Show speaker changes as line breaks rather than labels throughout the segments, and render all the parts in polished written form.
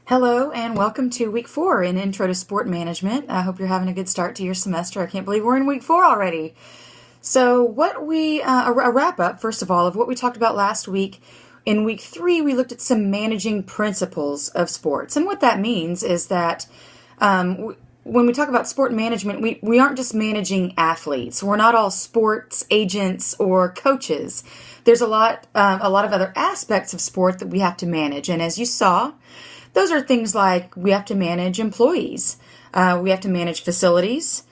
Hello and welcome to week 4 in Intro to Sport Management. I hope you're having a good start to your semester. I can't believe we're in week 4 already. So a wrap up, first of all, of what we talked about last week. In week 3, we looked at some managing principles of sports. And what that means is that when we talk about sport management, we aren't just managing athletes. We're not all sports agents or coaches. There's a lot of other aspects of sport that we have to manage. And as you saw, those are things like we have to manage employees. We have to manage facilities.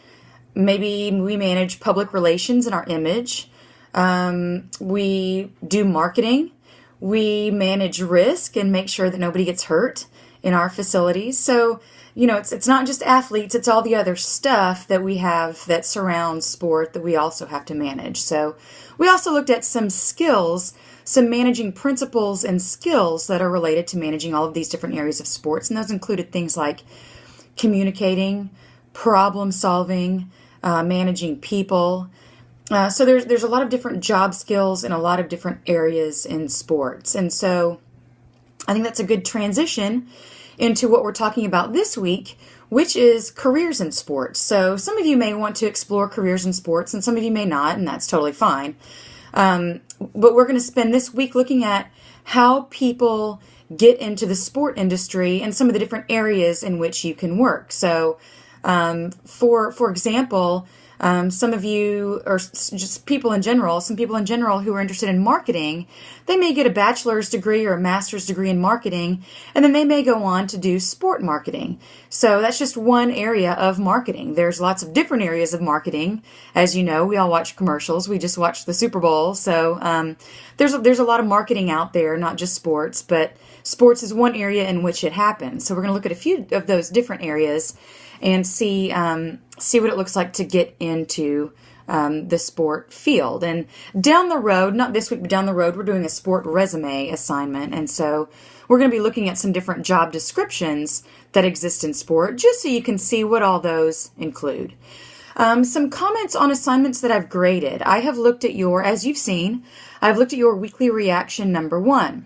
Maybe we manage public relations and our image. We do marketing. We manage risk and make sure that nobody gets hurt in our facilities. So, it's not just athletes, it's all the other stuff that we have that surrounds sport that we also have to manage. So we also looked at some skills, some managing principles and skills that are related to managing all of these different areas of sports. And those included things like communicating, problem solving, managing people. So there's a lot of different job skills in a lot of different areas in sports. And so I think that's a good transition into what we're talking about this week, which is careers in sports. So some of you may want to explore careers in sports and some of you may not, and that's totally fine. But we're going to spend this week looking at how people get into the sport industry and some of the different areas in which you can work. So, for example, some of you, or just people in general, some people in general who are interested in marketing, they may get a bachelor's degree or a master's degree in marketing, and then they may go on to do sport marketing. So that's just one area of marketing. There's lots of different areas of marketing. As you know, we all watch commercials. We just watched the Super Bowl. So there's a lot of marketing out there, not just sports, but sports is one area in which it happens. So we're going to look at a few of those different areas and see what it looks like to get into the sport field. And down the road, not this week, but down the road, we're doing a sport resume assignment. And so we're going to be looking at some different job descriptions that exist in sport, just so you can see what all those include. Some comments on assignments that I've graded. I have looked at as you've seen, I've looked at your weekly reaction number 1.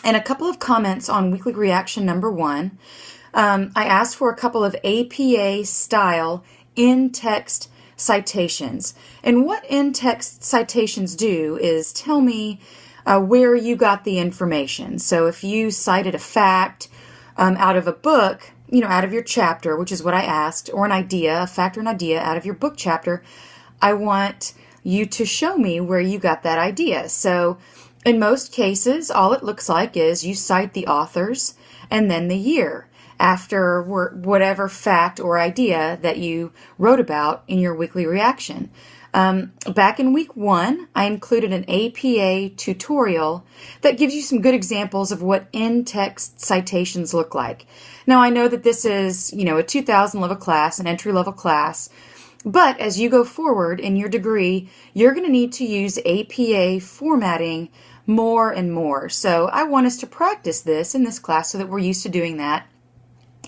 And a couple of comments on weekly reaction number 1. I asked for a couple of APA style in-text citations. And what in-text citations do is tell me where you got the information. So if you cited a fact out of a book, out of your chapter, which is what I asked, or a fact or an idea out of your book chapter, I want you to show me where you got that idea. So in most cases, all it looks like is you cite the authors and then the year after whatever fact or idea that you wrote about in your weekly reaction. Back in week 1, I included an APA tutorial that gives you some good examples of what in-text citations look like. Now, I know that this is, a 2000 level class, an entry-level class, but as you go forward in your degree, you're going to need to use APA formatting more and more. So I want us to practice this in this class so that we're used to doing that.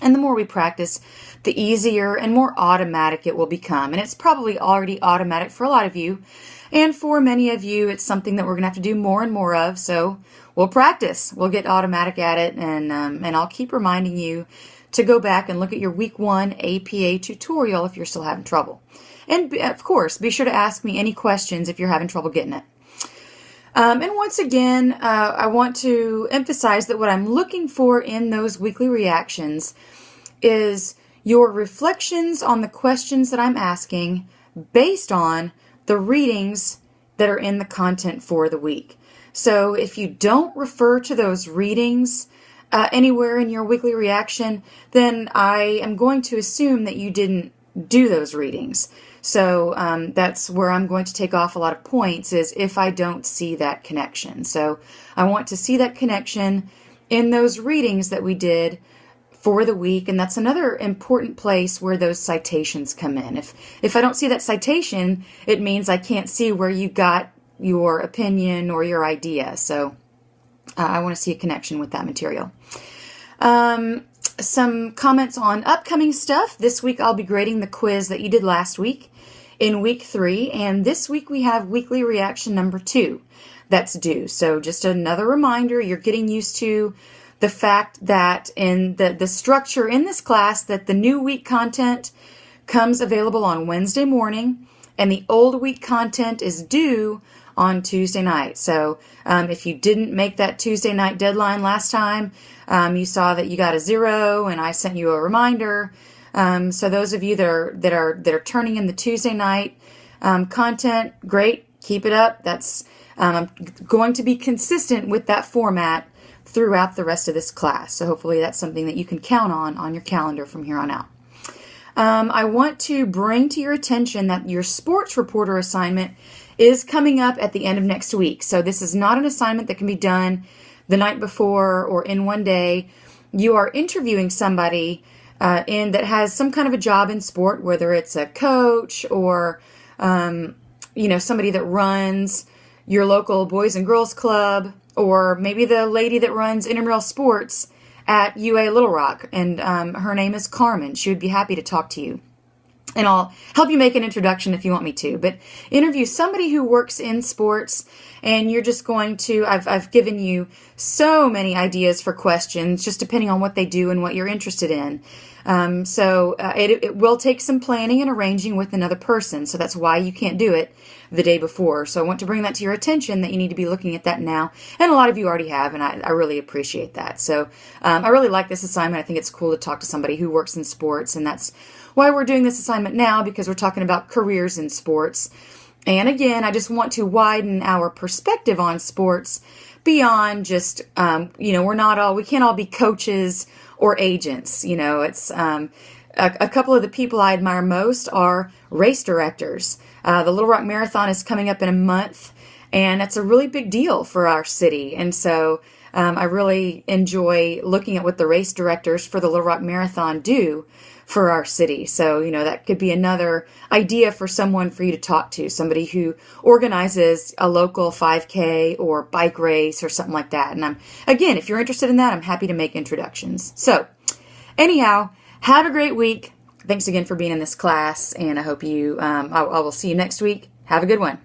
And the more we practice, the easier and more automatic it will become. And it's probably already automatic for a lot of you. And for many of you, it's something that we're going to have to do more and more of. So we'll practice. We'll get automatic at it. And I'll keep reminding you to go back and look at your week 1 APA tutorial if you're still having trouble. And of course, be sure to ask me any questions if you're having trouble getting it. And once again, I want to emphasize that what I'm looking for in those weekly reactions is your reflections on the questions that I'm asking based on the readings that are in the content for the week. So if you don't refer to those readings anywhere in your weekly reaction, then I am going to assume that you didn't do those readings. So that's where I'm going to take off a lot of points, is if I don't see that connection. So I want to see that connection in those readings that we did for the week, and that's another important place where those citations come in. If I don't see that citation, it means I can't see where you got your opinion or your idea. So I want to see a connection with that material. Some comments on upcoming stuff. This week I'll be grading the quiz that you did last week in week 3, and this week we have weekly reaction number 2 that's due. So just another reminder, you're getting used to the fact that in the structure in this class that the new week content comes available on Wednesday morning and the old week content is due on Tuesday night. So if you didn't make that Tuesday night deadline last time, you saw that you got a 0 and I sent you a reminder. So those of you that are turning in the Tuesday night content, great, keep it up. That's I'm going to be consistent with that format throughout the rest of this class. So hopefully that's something that you can count on your calendar from here on out. I want to bring to your attention that your sports reporter assignment is coming up at the end of next week. So this is not an assignment that can be done the night before or in one day. You are interviewing somebody that has some kind of a job in sport, whether it's a coach or somebody that runs your local Boys and Girls Club, or maybe the lady that runs intramural sports at UA Little Rock, and her name is Carmen. She would be happy to talk to you. And I'll help you make an introduction if you want me to. But interview somebody who works in sports, and you're just going to, I've given you so many ideas for questions, just depending on what they do and what you're interested in. So it will take some planning and arranging with another person. So that's why you can't do it the day before. So I want to bring that to your attention, that you need to be looking at that now. And a lot of you already have, and I really appreciate that. So I really like this assignment. I think it's cool to talk to somebody who works in sports, and that's why we're doing this assignment now, because we're talking about careers in sports. And again, I just want to widen our perspective on sports beyond just, we can't all be coaches or agents. It's a couple of the people I admire most are race directors. The Little Rock Marathon is coming up in a month, and that's a really big deal for our city. And so I really enjoy looking at what the race directors for the Little Rock Marathon do for our city. So, that could be another idea for someone for you to talk to, somebody who organizes a local 5K or bike race or something like that. And again, if you're interested in that, I'm happy to make introductions. So anyhow, have a great week. Thanks again for being in this class, and I hope I will see you next week. Have a good one.